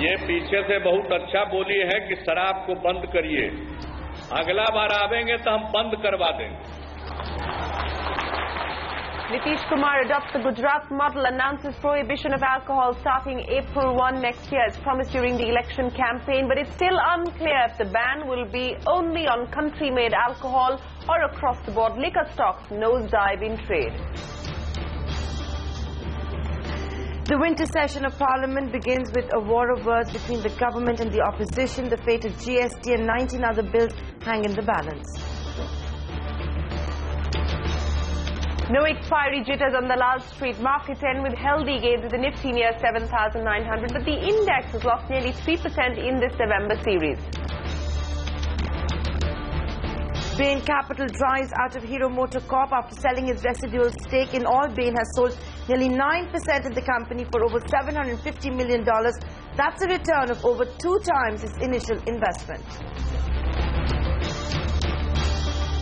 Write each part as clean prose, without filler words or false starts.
ये पीछे से बहुत अच्छा बोली है कि शराब को बंद करिए, अगला बार आवेंगे तो हम बंद करवा देंगे। Nitish Kumar adopts the Gujarat model, announces prohibition of alcohol starting April 1 next year, as promised during the election campaign, but it's still unclear if the ban will be only on country-made alcohol or across-the-board liquor stocks nosedive in trade. The winter session of Parliament begins with a war of words between the government and the opposition. The fate of GST and 19 other bills hang in the balance. No expiry jitters on the Lal Street. Markets end with healthy gains with the Nifty near 7,900, but the index has lost nearly 3% in this November series. BAIN Capital drives out of Hero MotoCorp after selling its residual stake. In all, BAIN has sold nearly 9% in the company for over $750 million. That's a return of over 2 times its initial investment.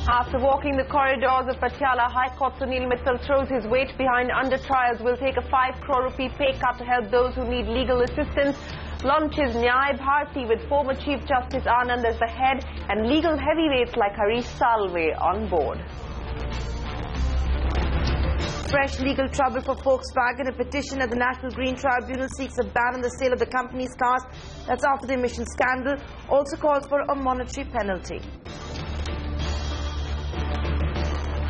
After walking the corridors of Patiala, High Court Sunil Mittal throws his weight behind under trials. Will take a 5 crore rupee pay cut to help those who need legal assistance. Launches Nyay Bharti with former Chief Justice Anand as the head and legal heavyweights like Harish Salve on board. Fresh legal trouble for Volkswagen. A petition at the National Green Tribunal seeks a ban on the sale of the company's cars. That's after the emission scandal. Also calls for a monetary penalty.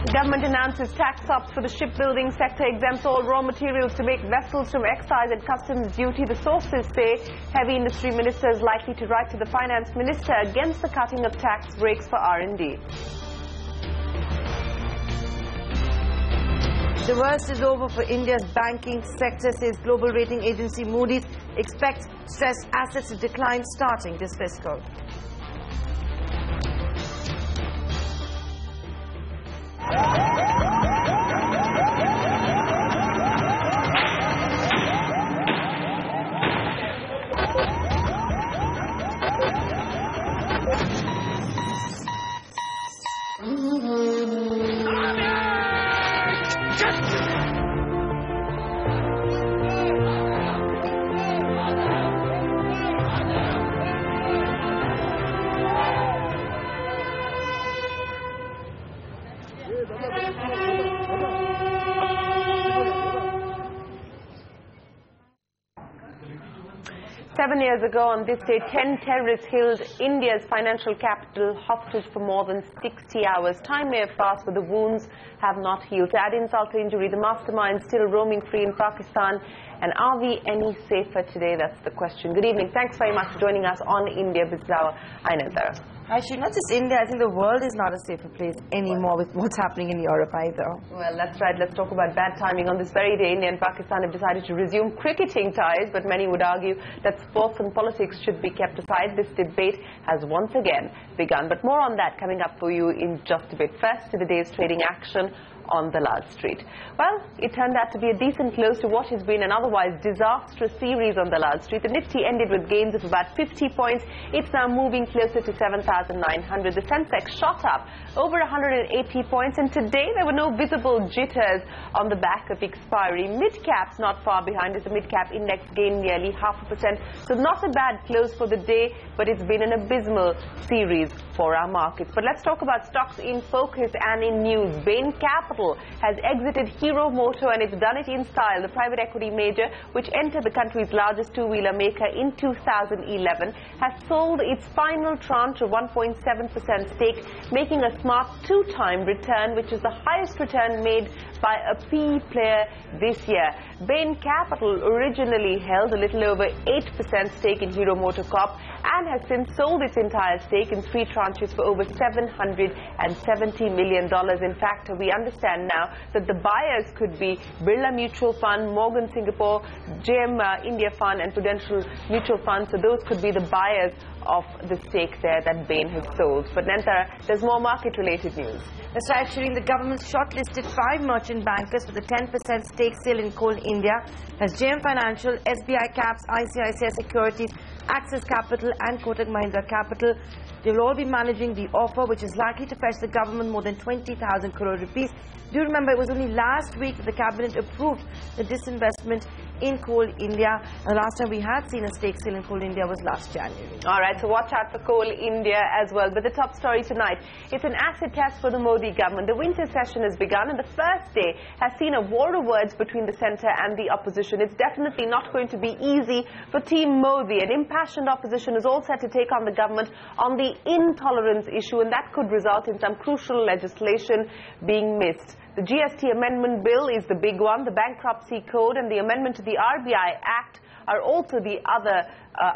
The government announces tax ups for the shipbuilding sector, exempts all raw materials to make vessels from excise and customs duty. The sources say heavy industry minister is likely to write to the finance minister against the cutting of tax breaks for R&D. The worst is over for India's banking sector, says global rating agency Moody's. Expects stressed assets to decline starting this fiscal. Seven years ago on this day, 10 terrorists held India's financial capital hostage for more than 60 hours. Time may have passed, but the wounds have not healed. To add insult to injury, the mastermind still roaming free in Pakistan. And are we any safer today? That's the question. Good evening. Thanks very much for joining us on India Business Hour. Hi, Nantara. Actually, not just India, I think the world is not a safer place anymore with what's happening in Europe either. Well, that's right. Let's talk about bad timing. On this very day, India and Pakistan have decided to resume cricketing ties, but many would argue that sports and politics should be kept aside. This debate has once again begun. But more on that coming up for you in just a bit. First, to the day's trading action on the Lal Street. Well, it turned out to be a decent close to what has been an otherwise disastrous series on the Lal Street. The Nifty ended with gains of about 50 points. It's now moving closer to 7,900. The Sensex shot up over 180 points, and today there were no visible jitters on the back of expiry. Mid-caps not far behind as the mid-cap index gained nearly 0.5%. So not a bad close for the day, but it's been an abysmal series for our markets. But let's talk about stocks in focus and in news. BAIN Capital has exited Hero Moto, and it's done it in style. The private equity major, which entered the country's largest two-wheeler maker in 2011, has sold its final tranche of 1.7% stake, making a smart 2-time return, which is the highest return made by a PE player this year. BAIN Capital originally held a little over 8% stake in Hero MotoCorp and has since sold its entire stake in 3 tranches for over $770 million. In fact, we understand now that the buyers could be Birla Mutual Fund, Morgan Singapore, JM India Fund and Prudential Mutual Fund. So those could be the buyers of the stake there that BAIN has sold. But Nantara, there's more market-related news. That's right, Shireen. The government shortlisted 5 merchant bankers for the 10% stake sale in Coal India. As JM Financial, SBI Caps, ICICI Securities, Axis Capital and Kotak Mahindra Capital. They'll all be managing the offer, which is likely to fetch the government more than 20,000 crore rupees. Do you remember it was only last week that the cabinet approved the disinvestment in Coal India. The last time we had seen a stake sale in Coal India was last January. All right, so watch out for Coal India as well. But the top story tonight, it's an acid test for the Modi government. The winter session has begun and the first day has seen a war of words between the centre and the opposition. It's definitely not going to be easy for Team Modi. An impassioned opposition is all set to take on the government on the intolerance issue, and that could result in some crucial legislation being missed. The GST amendment bill is the big one. The bankruptcy code and the amendment to the RBI Act are also the other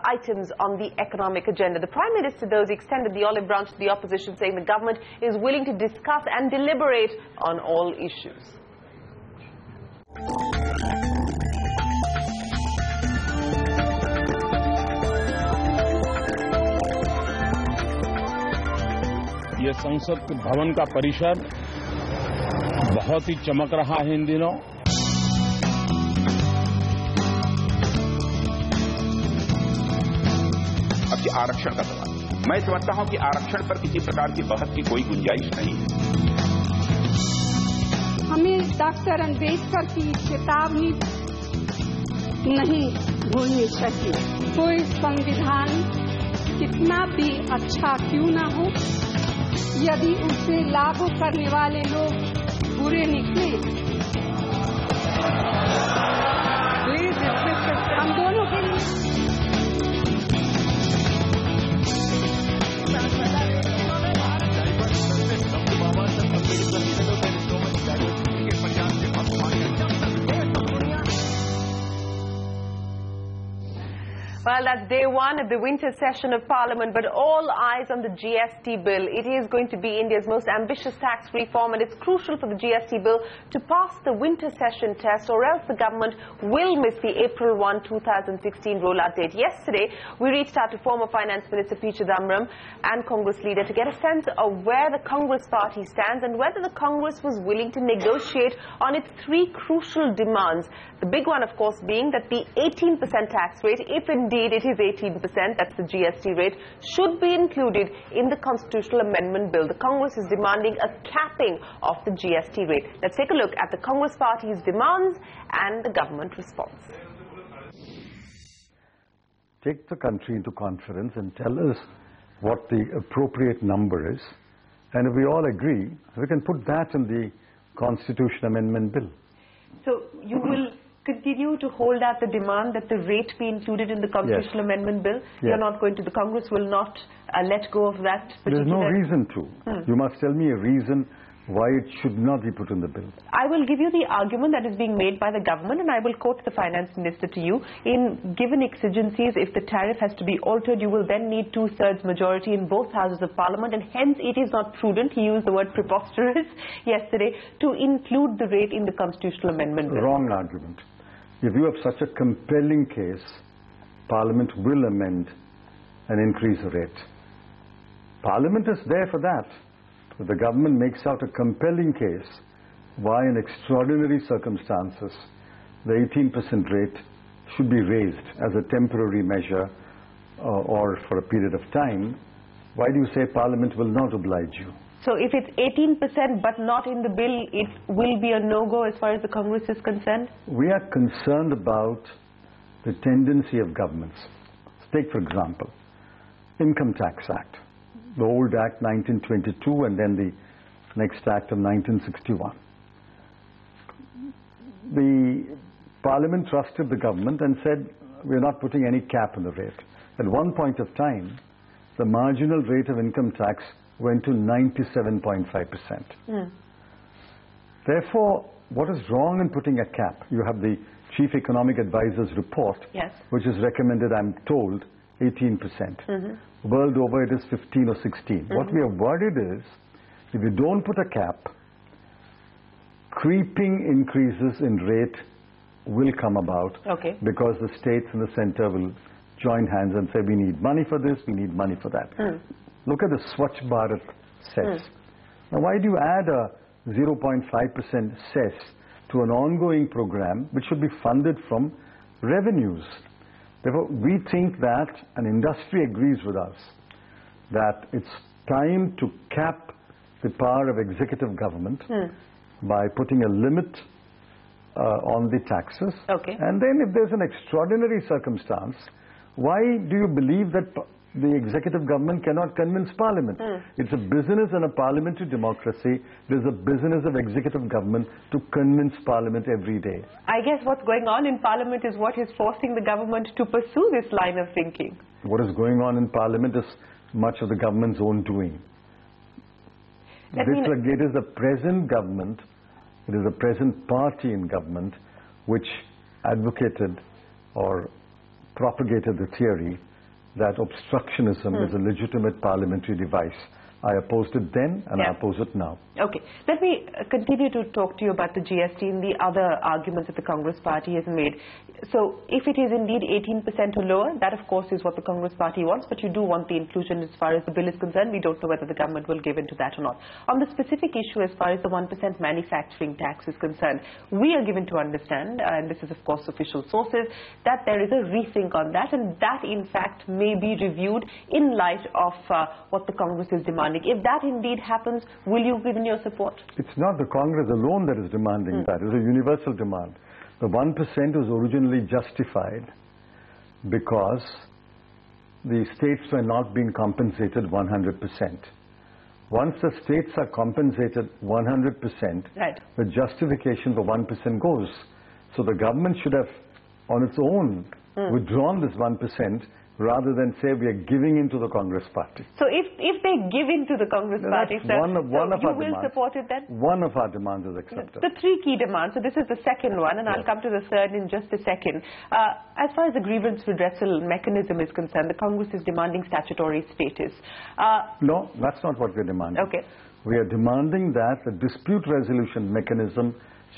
items on the economic agenda. The Prime Minister, though, has extended the olive branch to the opposition, saying the government is willing to discuss and deliberate on all issues. ये संसद भवन का परिसर बहुत ही चमक रहा है इन दिनों। अब ये आरक्षण का सवाल, मैं समझता हूं कि आरक्षण पर किसी प्रकार की बहस की कोई गुंजाइश नहीं है। हमें डॉक्टर अम्बेडकर की चेतावनी नहीं भूलनी चाहिए। कोई संविधान कितना भी अच्छा क्यों न हो, यदि उसे लागू करने वाले लोग बुरे निकले, प्लीज हम दोनों के लिए Well, that's day one of the winter session of Parliament, but all eyes on the GST bill. It is going to be India's most ambitious tax reform, and it's crucial for the GST bill to pass the winter session test, or else the government will miss the April 1, 2016 rollout date. Yesterday, we reached out to former Finance Minister P. Chidambaram and Congress leader to get a sense of where the Congress party stands and whether the Congress was willing to negotiate on its three crucial demands. The big one, of course, being that the 18% tax rate, if indeed it is 18%, that's the GST rate, should be included in the constitutional amendment bill. The Congress is demanding a capping of the GST rate. Let's take a look at the Congress party's demands and the government response. Take the country into conference and tell us what the appropriate number is. And if we all agree, we can put that in the constitution amendment bill. So you will continue to hold out the demand that the rate be included in the constitutional amendment bill? Yes. You're not going to, the Congress will not let go of that particular... There's no reason to. You must tell me a reason why it should not be put in the bill. I will give you the argument that is being made by the government, and I will quote the finance minister to you. In given exigencies, if the tariff has to be altered, you will then need two-thirds majority in both houses of parliament, and hence it is not prudent, he used the word preposterous yesterday, to include the rate in the constitutional amendment bill. Wrong argument. If you have such a compelling case, Parliament will amend and increase the rate. Parliament is there for that. If the government makes out a compelling case why in extraordinary circumstances the 18% rate should be raised as a temporary measure or for a period of time, why do you say Parliament will not oblige you? So if it's 18% but not in the bill, it will be a no-go as far as the Congress is concerned? We are concerned about the tendency of governments. Take, for example, Income Tax Act. The old Act 1922 and then the next Act of 1961. The Parliament trusted the government and said, we're not putting any cap on the rate. At one point of time, the marginal rate of income tax went to 97.5%. Therefore, what is wrong in putting a cap? You have the Chief Economic Advisor's report, yes, which is recommended, I'm told, 18%. World over it is 15 or 16. What we are worried is, if you don't put a cap, creeping increases in rate will come about because the states and the center will join hands and say, we need money for this, we need money for that. Look at the Swachh Bharat cess. Now, why do you add a 0.5% cess to an ongoing program which should be funded from revenues? Therefore, we think that, and industry agrees with us, that it's time to cap the power of executive government by putting a limit on the taxes. Okay. And then if there's an extraordinary circumstance, why do you believe that the executive government cannot convince Parliament? It's a business in a parliamentary democracy. There's a business of executive government to convince Parliament every day. I guess what's going on in Parliament is what is forcing the government to pursue this line of thinking. What is going on in Parliament is much of the government's own doing. It is the present government, it is the present party in government which advocated or propagated the theory that obstructionism is a legitimate parliamentary device. I opposed it then and I oppose it now. Okay. Let me continue to talk to you about the GST and the other arguments that the Congress party has made. So if it is indeed 18% or lower, that of course is what the Congress party wants, but you do want the inclusion as far as the bill is concerned. We don't know whether the government will give in to that or not. On the specific issue as far as the 1% manufacturing tax is concerned, we are given to understand, and this is of course official sources, that there is a rethink on that, and that in fact may be reviewed in light of what the Congress is demanding. If that indeed happens, will you give in your support? It's not the Congress alone that is demanding that. It's a universal demand. The 1% was originally justified because the states were not being compensated 100%. Once the states are compensated 100%, the justification for 1% goes. So the government should have, on its own, withdrawn this 1%, rather than say we are giving in to the Congress party. So if they give in to the Congress party, sir, one of you our will demands. Support it then? One of our demands is accepted. The three key demands, so this is the second one, and I'll come to the third in just a second. As far as the grievance redressal mechanism is concerned, the Congress is demanding statutory status. No, that's not what we're demanding. Okay. We are demanding that the dispute resolution mechanism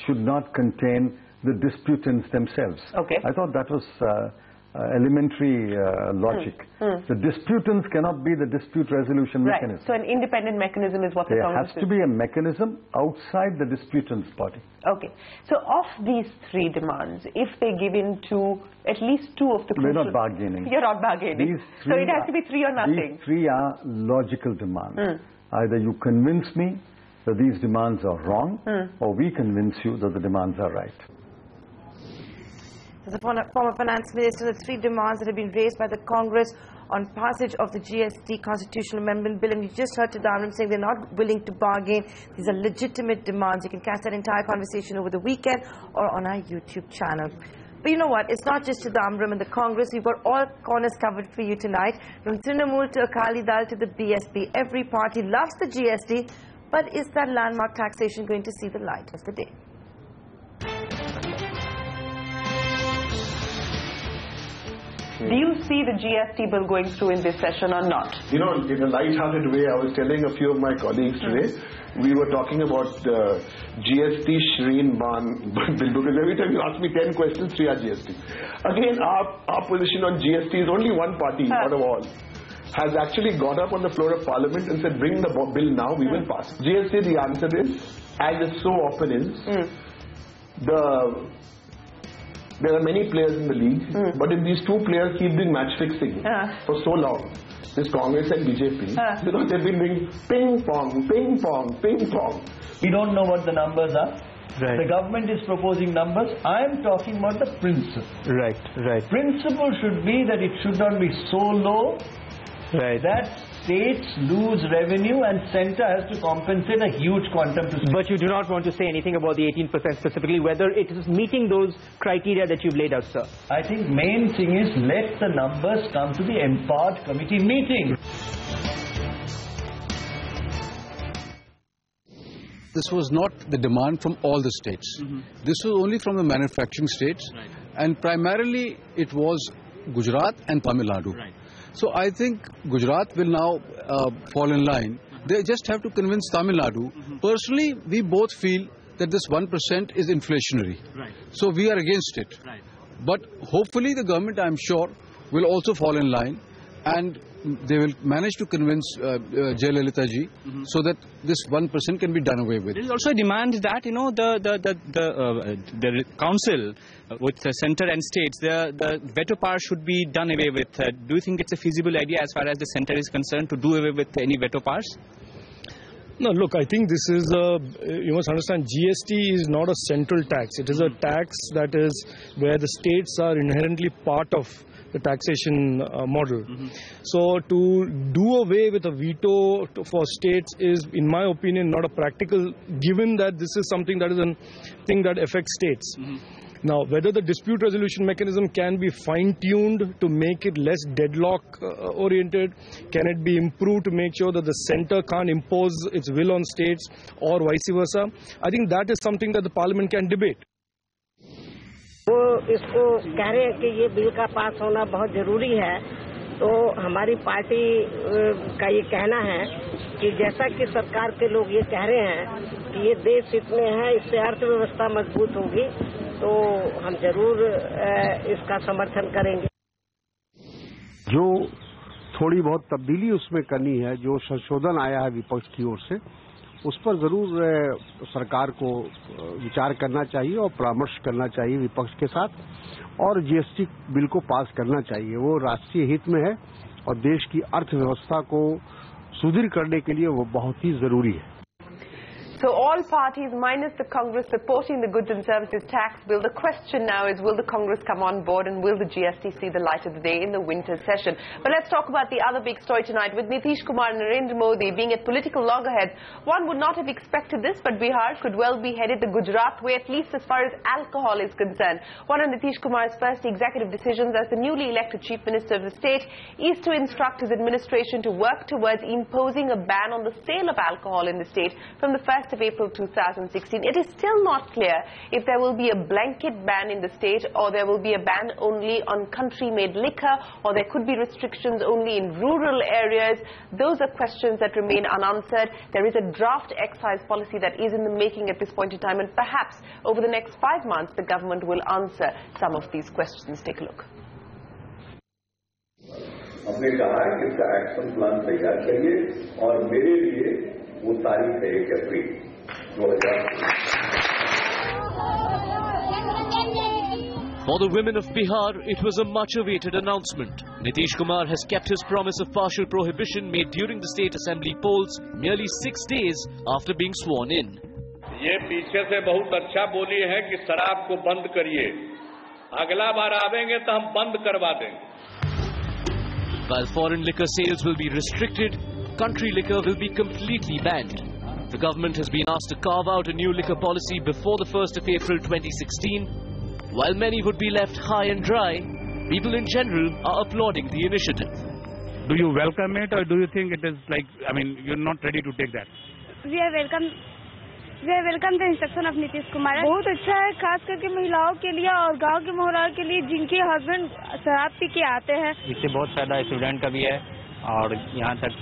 should not contain the disputants themselves. Okay. I thought that was elementary logic. The disputants cannot be the dispute resolution mechanism. So an independent mechanism is what the Congress is. There has to be a mechanism outside the disputants' body. Okay. So of these three demands, if they give in to at least two of the We're not bargaining. You're not bargaining. So it has to be three or nothing. These three are logical demands. Either you convince me that these demands are wrong, or we convince you that the demands are right. As a former finance minister, the three demands that have been raised by the Congress on passage of the GST constitutional amendment bill, and you just heard Chidambaram saying they're not willing to bargain. These are legitimate demands. You can catch that entire conversation over the weekend or on our YouTube channel. But you know what? It's not just Chidambaram and the Congress. We've got all corners covered for you tonight. From Trinamool to Akali Dal to the BSP. Every party loves the GST, but is that landmark taxation going to see the light of the day? Do you see the GST bill going through in this session or not? You know, in a light-hearted way, I was telling a few of my colleagues today, we were talking about GST Shreen Ban bill, because every time you ask me 10 questions, 3 are GST. Again, our position on GST is only one party out of all has actually got up on the floor of Parliament and said, bring the bill now, we will pass. GST, the answer is, as it so often is, there are many players in the league, but if these two players keep doing match fixing for so long, this Congress and BJP, you know, they've been doing ping pong, ping pong, ping pong. We don't know what the numbers are. The government is proposing numbers. I am talking about the principle. Principle should be that it should not be so low that states lose revenue and centre has to compensate a huge quantum to states. But you do not want to say anything about the 18% specifically, whether it is meeting those criteria that you've laid out, sir. I think main thing is let the numbers come to the empowered committee meeting. This was not the demand from all the states. This was only from the manufacturing states, and primarily it was Gujarat and Tamil Nadu. So I think Gujarat will now fall in line. They just have to convince Tamil Nadu. Personally, we both feel that this 1% is inflationary. So we are against it. But hopefully the government, I'm sure, will also fall in line, and they will manage to convince Jayalalitha ji so that this 1% can be done away with. There is also a demand that, you know, the council with the centre and states, the veto power should be done away with. Do you think it's a feasible idea as far as the centre is concerned to do away with any veto powers? No, look, I think this is you must understand, GST is not a central tax. It is a tax that is where the states are inherently part of the taxation model. So to do away with a veto for states is, in my opinion, not a practical, given that this is something that is a thing that affects states. Now, whether the dispute resolution mechanism can be fine-tuned to make it less deadlock-oriented, can it be improved to make sure that the center can't impose its will on states or vice versa, I think that is something that the parliament can debate. वो इसको कह रहे हैं कि ये bill का पास होना बहुत जरूरी है, तो हमारी पार्टी का ये कहना है कि जैसा कि सरकार के लोग ये कह रहे हैं कि ये देश हित में है, इससे अर्थव्यवस्था मजबूत होगी, तो हम जरूर इसका समर्थन करेंगे। जो थोड़ी बहुत तब्दीली उसमें करनी है, जो संशोधन आया है विपक्ष की ओर से, उस पर जरूर सरकार को विचार करना चाहिए और परामर्श करना चाहिए विपक्ष के साथ, और जीएसटी बिल को पास करना चाहिए। वो राष्ट्रीय हित में है और देश की अर्थव्यवस्था को सुदृढ़ करने के लिए वो बहुत ही जरूरी है। So all parties minus the Congress supporting the goods and services tax bill. The question now is, will the Congress come on board and will the GST see the light of the day in the winter session? But let's talk about the other big story tonight. With Nitish Kumar and Narendra Modi being at political loggerheads, one would not have expected this, but Bihar could well be headed the Gujarat way, at least as far as alcohol is concerned. One of Nitish Kumar's first executive decisions as the newly elected Chief Minister of the state is to instruct his administration to work towards imposing a ban on the sale of alcohol in the state from the 1st of April 2016. It is still not clear if there will be a blanket ban in the state, or there will be a ban only on country-made liquor, or there could be restrictions only in rural areas. Those are questions that remain unanswered. There is a draft excise policy that is in the making at this point in time, and perhaps over the next 5 months the government will answer some of these questions. Take a look. हमने कहा है कि इसका action plan तैयार करिए, और मेरे लिए वो तारीख है 1 अप्रैल 2000। For the women of Bihar, it was a much-awaited announcement. Nitish Kumar has kept his promise of partial prohibition made during the state assembly polls nearly 6 days after being sworn in. ये पीछे से बहुत अच्छा बोली है कि शराब को बंद करिए, अगला बार आवेंगे तो हम बंद करवा देंगे। While foreign liquor sales will be restricted, country liquor will be completely banned. The government has been asked to carve out a new liquor policy before the 1st of April 2016. While many would be left high and dry, people in general are applauding the initiative. Do you welcome it, or do you think it is like, I mean, you're not ready to take that? We are welcome the instruction of Nitish Kumar. बहुत अच्छा है, खास करके महिलाओं के लिए और गांव के महिलाओं के लिए जिनके हस्बैंड शराब पी के आते हैं। इससे बहुत फायदा स्टूडेंट का भी है, और यहाँ तक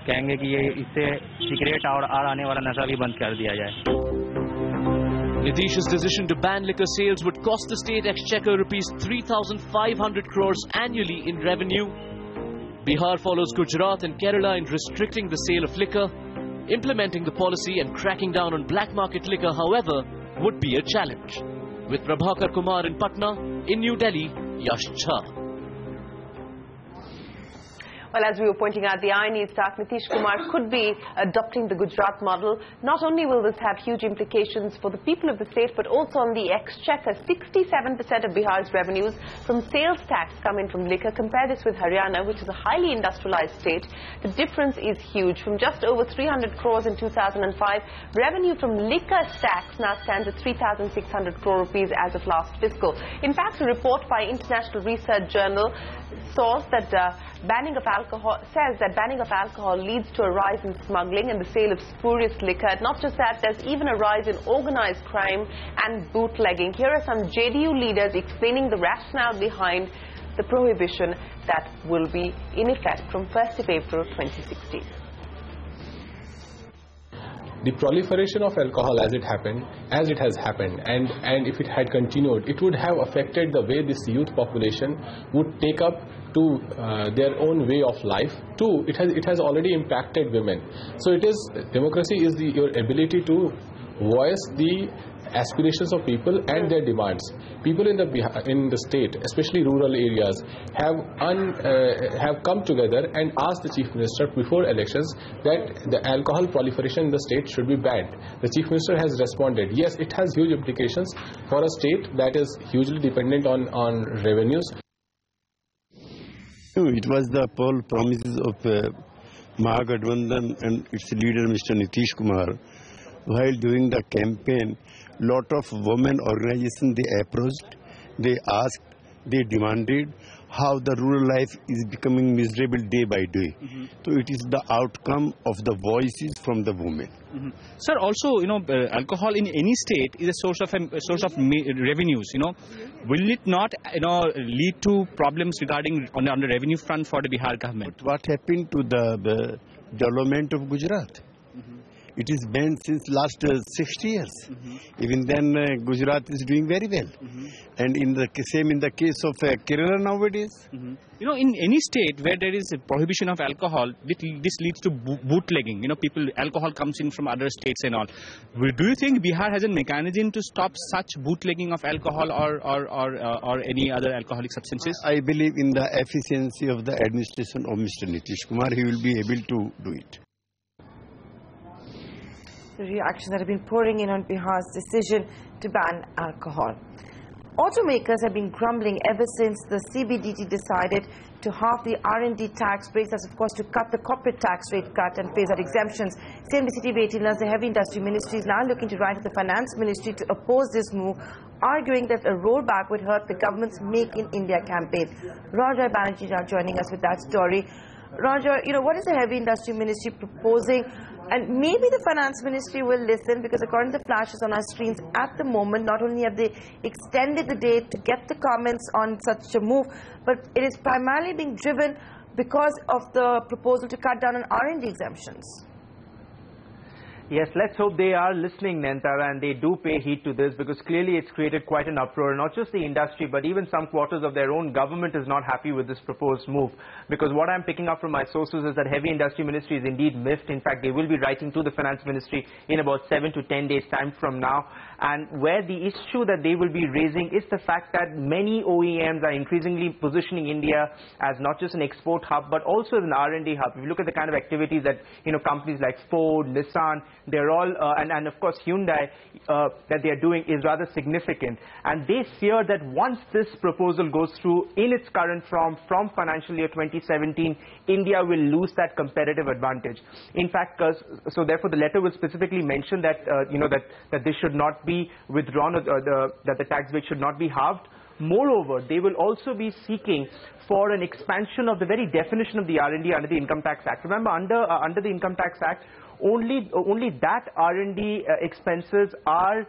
कहेंगे कि ये इससे सिगरेट और आने वाला नशा भी बंद कर दिया जाए। Nitish's decision to ban liquor sales would cost the state exchequer rupees 3,500 crores annually in revenue. Bihar follows Gujarat and Kerala in restricting the sale of liquor. Implementing the policy and cracking down on black market liquor, however, would be a challenge. With Prabhakar Kumar in Patna, in New Delhi, Yash Jha. Well, as we were pointing out, the irony is that Nitish Kumar could be adopting the Gujarat model. Not only will this have huge implications for the people of the state, but also on the exchequer. 67% of Bihar's revenues from sales tax come in from liquor. Compare this with Haryana, which is a highly industrialized state. The difference is huge. From just over 300 crores in 2005, revenue from liquor tax now stands at 3,600 crore rupees as of last fiscal. In fact, a report by International Research Journal says that banning of alcohol leads to a rise in smuggling and the sale of spurious liquor. Not just that, there's even a rise in organized crime and bootlegging. Here are some JDU leaders explaining the rationale behind the prohibition that will be in effect from 1st of April 2016. The proliferation of alcohol as it has happened, and if it had continued, it would have affected the way this youth population would take up to their own way of life. Two, it has already impacted women. So democracy is your ability to voice the aspirations of people and their demands. People in the state, especially rural areas, have come together and asked the Chief Minister before elections that the alcohol proliferation in the state should be banned. The Chief Minister has responded. Yes, it has huge implications for a state that is hugely dependent on revenues. It was the poll promises of Mahagathbandhan and its leader Mr. Nitish Kumar. While doing the campaign, lot of women organizations they approached, they asked, they demanded how the rural life is becoming miserable day by day. So it is the outcome of the voices from the women. Sir, also, alcohol in any state is a source of revenues. Will it not, lead to problems regarding on the revenue front for the Bihar government? But what happened to the development of Gujarat? It is banned since last 60 years. Even then, Gujarat is doing very well. And in the case of Kerala nowadays. In any state where there is a prohibition of alcohol, this leads to bootlegging. Alcohol comes in from other states and all. Do you think Bihar has a mechanism to stop such bootlegging of alcohol or any other alcoholic substances? I believe in the efficiency of the administration of Mr. Nitish Kumar. He will be able to do it. The reactions that have been pouring in on Bihar's decision to ban alcohol. Automakers have been grumbling ever since the CBDT decided to halve the R&D tax breaks. That's of course to cut the corporate tax rate cut and phase out exemptions. CNBC TV 18 learns the Heavy Industry Ministry is now looking to write to the Finance Ministry to oppose this move, arguing that a rollback would hurt the government's Make in India campaign. Roger Banerjee now joining us with that story. Roger, what is the Heavy Industry Ministry proposing? And maybe the Finance Ministry will listen, because according to the flashes on our screens at the moment, not only have they extended the date to get the comments on such a move, but it is primarily being driven because of the proposal to cut down on R&D exemptions. Yes, let's hope they are listening, Nentara, and they do pay heed to this, because clearly it's created quite an uproar. Not just the industry, but even some quarters of their own government is not happy with this proposed move. Because what I'm picking up from my sources is that Heavy Industry Ministry is indeed miffed. In fact, they will be writing to the Finance Ministry in about 7 to 10 days' time from now. And where the issue that they will be raising is the fact that many OEMs are increasingly positioning India as not just an export hub, but also as an R&D hub. If you look at the kind of activities that companies like Ford, Nissan, they're all, and of course Hyundai, that they're doing is rather significant. And they fear that once this proposal goes through in its current form from financial year 2017, India will lose that competitive advantage. In fact, so therefore the letter will specifically mention that, that this should not be withdrawn, that the tax rate should not be halved. Moreover, they will also be seeking for an expansion of the very definition of the R&D under the Income Tax Act. Remember, under the Income Tax Act, only that R&D expenses are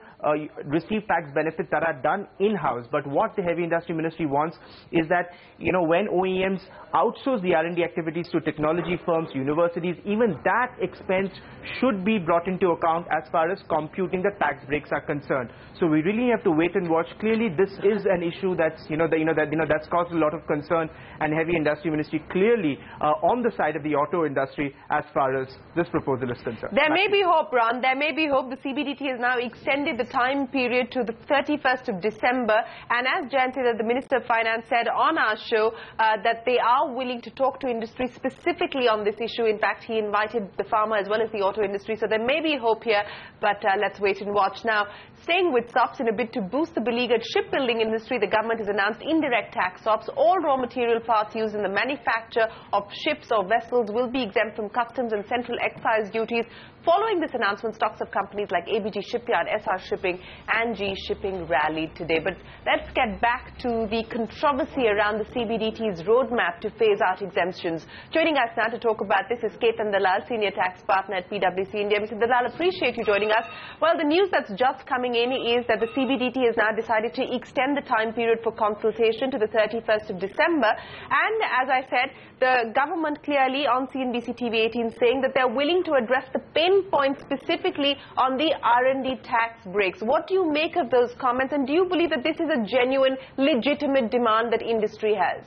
receive tax benefits that are done in-house. But what the Heavy Industry Ministry wants is that, when OEMs outsource the R&D activities to technology firms, universities, even that expense should be brought into account as far as computing the tax breaks are concerned. So we really have to wait and watch. Clearly, this is an issue that's that's caused a lot of concern, and Heavy Industry Ministry clearly on the side of the auto industry as far as this proposal is concerned. There may be hope, Ron. There may be hope. The CBDT has now extended the time period to the 31st of December. And as Jayanti, the Minister of Finance, said on our show that they are willing to talk to industry specifically on this issue. In fact, he invited the farmer as well as the auto industry. So there may be hope here, but let's wait and watch. Now, staying with SOPs, in a bid to boost the beleaguered shipbuilding industry, the government has announced indirect tax SOPs. All raw material parts used in the manufacture of ships or vessels will be exempt from customs and central excise duties. Following this announcement, stocks of companies like ABG Shipyard, SR Shipping and G Shipping rallied today. But let's get back to the controversy around the CBDT's roadmap to phase out exemptions. Joining us now to talk about this is Ketan Dalal, Senior Tax Partner at PwC India. Mr. Dalal, appreciate you joining us. Well, the news that's just coming in is that the CBDT has now decided to extend the time period for consultation to the 31st of December. And as I said, the government clearly on CNBC TV 18 saying that they're willing to address the pain points specifically on the R&D tax breaks. What do you make of those comments, and do you believe that this is a genuine, legitimate demand that industry has?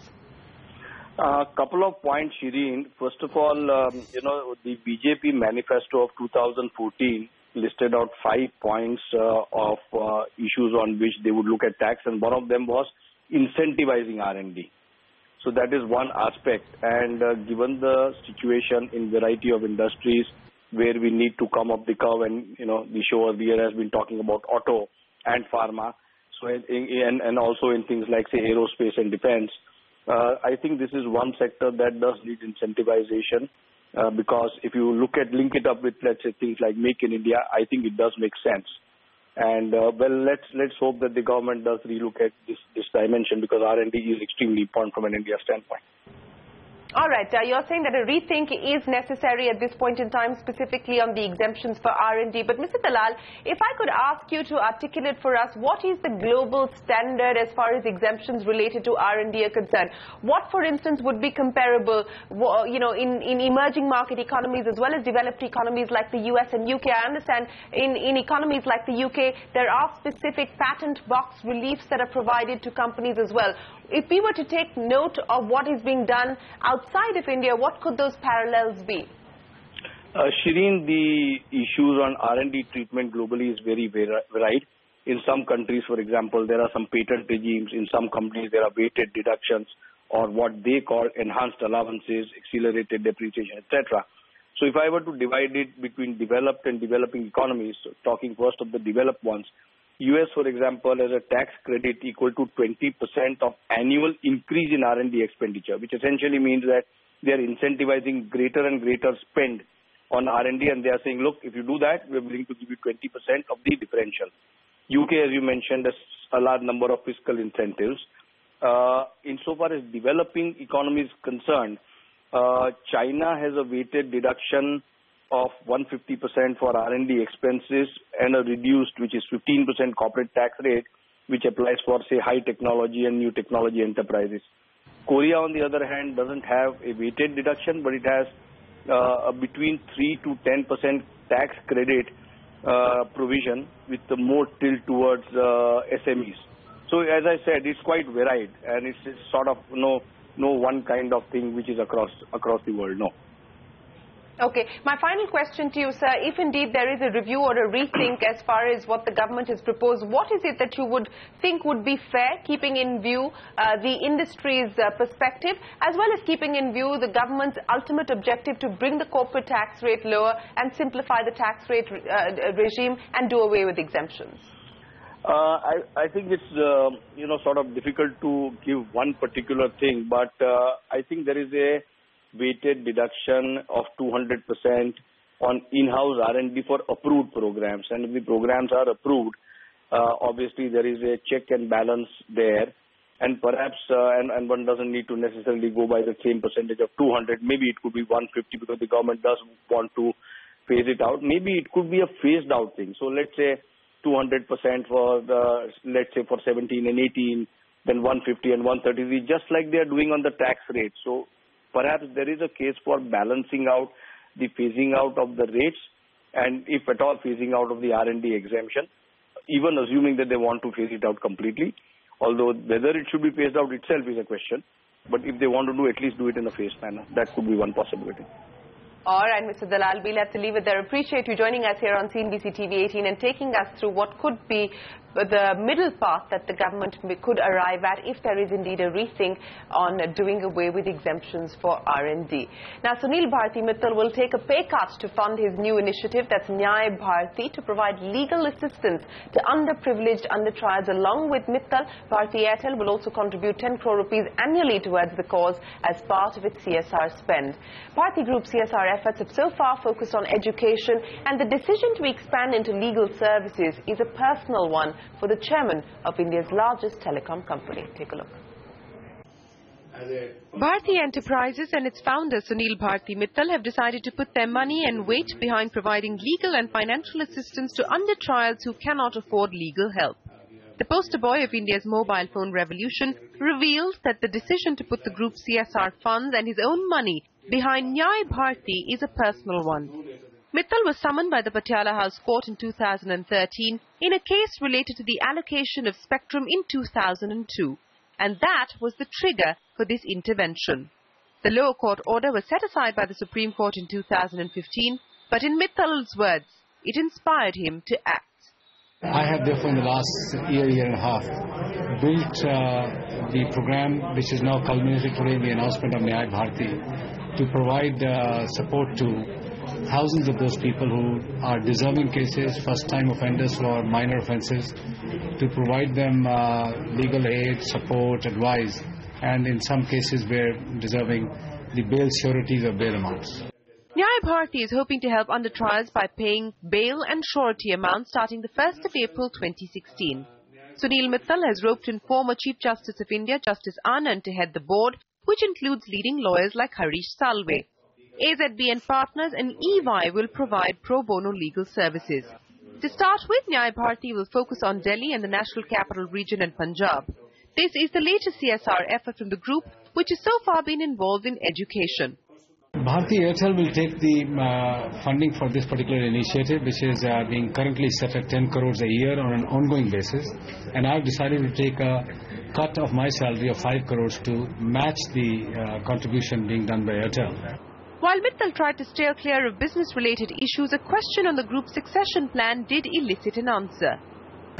Couple of points, Shireen. First of all, the BJP manifesto of 2014 listed out 5 points of issues on which they would look at tax, and one of them was incentivizing R&D. So that is one aspect, and given the situation in variety of industries where we need to come up the curve, and the show earlier has been talking about auto and pharma, so and also in things like say aerospace and defense, I think this is one sector that does need incentivization, because if you link it up with, let's say, things like Make in India, I think it does make sense. And let's hope that the government does relook at this dimension, because R&D is extremely important from an India standpoint. All right, you're saying that a rethink is necessary at this point in time, specifically on the exemptions for R&D. But Mr. Dalal, if I could ask you to articulate for us, what is the global standard as far as exemptions related to R&D are concerned? What, for instance, would be comparable, in emerging market economies as well as developed economies like the US and UK? I understand in economies like the UK, there are specific patent box reliefs that are provided to companies as well. If we were to take note of what is being done outside of India, what could those parallels be? Shireen, the issues on R&D treatment globally is very varied. In some countries, for example, there are some patent regimes. In some companies, there are weighted deductions or what they call enhanced allowances, accelerated depreciation, etc. So if I were to divide it between developed and developing economies, so talking first of the developed ones, US, for example, has a tax credit equal to 20% of annual increase in R&D expenditure, which essentially means that they are incentivizing greater and greater spend on R&D, and they are saying, look, if you do that, we are willing to give you 20% of the differential. UK, as you mentioned, has a large number of fiscal incentives. Insofar as developing economies concerned, China has a weighted deduction of 150% for R&D expenses and a reduced, which is 15% corporate tax rate, which applies for, say, high technology and new technology enterprises. Korea, on the other hand, doesn't have a weighted deduction, but it has between 3 to 10% tax credit provision with the more tilt towards SMEs. So, as I said, it's quite varied, and it's sort of no one kind of thing which is across the world, no. Okay. My final question to you, sir, if indeed there is a review or a rethink as far as what the government has proposed, what is it that you would think would be fair, keeping in view the industry's perspective, as well as keeping in view the government's ultimate objective to bring the corporate tax rate lower and simplify the tax rate regime and do away with exemptions? I think it's, sort of difficult to give one particular thing, but I think there is a weighted deduction of 200% on in-house R&D for approved programs. And if the programs are approved, obviously there is a check and balance there. And perhaps, and one doesn't need to necessarily go by the same percentage of 200. Maybe it could be 150 because the government does want to phase it out. Maybe it could be a phased out thing. So let's say 200% for let's say for 17 and 18, then 150 and 130, just like they are doing on the tax rate. So perhaps there is a case for balancing out the phasing out of the rates, and if at all phasing out of the R&D exemption, even assuming that they want to phase it out completely, although whether it should be phased out itself is a question, but if they want to do, at least do it in a phased manner. That could be one possibility. All right, Mr. Dalal, we'll have to leave it there. Appreciate you joining us here on CNBC TV 18 and taking us through what could be the middle path that the government could arrive at if there is indeed a rethink on doing away with exemptions for R&D. Now, Sunil Bharti Mittal will take a pay cut to fund his new initiative, that's Nyay Bharti, to provide legal assistance to underprivileged under-trials. Along with Mittal, Bharti Airtel will also contribute 10 crore rupees annually towards the cause as part of its CSR spend. Bharti Group CSR efforts have so far focused on education, and the decision to expand into legal services is a personal one for the chairman of India's largest telecom company. Take a look. Bharti Enterprises and its founder Sunil Bharti Mittal have decided to put their money and weight behind providing legal and financial assistance to under-trials who cannot afford legal help. The poster boy of India's mobile phone revolution reveals that the decision to put the group's CSR funds and his own money behind Nyay Bharti is a personal one. Mittal was summoned by the Patiala House Court in 2013 in a case related to the allocation of spectrum in 2002, and that was the trigger for this intervention. The lower court order was set aside by the Supreme Court in 2015, but in Mittal's words, it inspired him to act. I have therefore in the last year and a half built the program which is now culminated today in the announcement of Nyaya Bharati to provide support to thousands of those people who are deserving cases, first-time offenders for minor offences, to provide them legal aid, support, advice, and in some cases where deserving, the bail sureties or bail amounts. Nyaya Bharati is hoping to help under trials by paying bail and surety amounts starting the 1st of April 2016. Sunil Mittal has roped in former Chief Justice of India, Justice Anand, to head the board, which includes leading lawyers like Harish Salve. AZBN Partners and EY will provide pro bono legal services. To start with, Nyaya Bharati will focus on Delhi and the National Capital Region and Punjab. This is the latest CSR effort from the group, which has so far been involved in education. Bharti Airtel will take the funding for this particular initiative, which is being currently set at 10 crores a year on an ongoing basis. And I've decided to take a cut of my salary of 5 crores to match the contribution being done by Airtel. While Mittal tried to steer clear of business-related issues, a question on the group's succession plan did elicit an answer.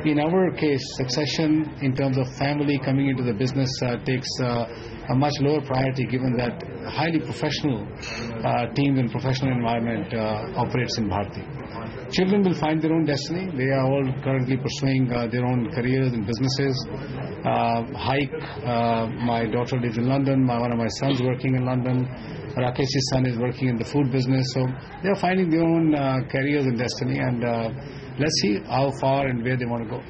In our case, succession in terms of family coming into the business takes a much lower priority, given that highly professional teams and professional environment operates in Bharti. Children will find their own destiny. They are all currently pursuing their own careers and businesses. My daughter lives in London. One of my sons working in London. Rakesh's son is working in the food business. So they are finding their own careers and destiny, and let's see how far and where they want to go.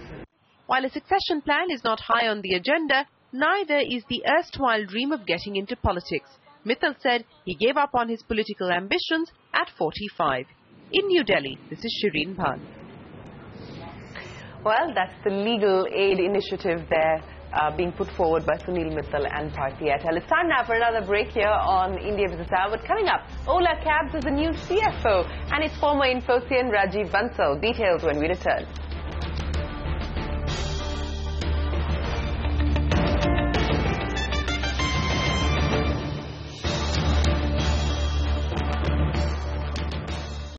While a succession plan is not high on the agenda, neither is the erstwhile dream of getting into politics. Mittal said he gave up on his political ambitions at 45. In New Delhi, this is Shireen Bhan. Well, that's the legal aid initiative there being put forward by Sunil Mittal and Bharti Airtel. It's time now for another break here on India Business Hour. But coming up, Ola Cabs is the new CFO and its former Infoscian Rajiv Bansal. Details when we return.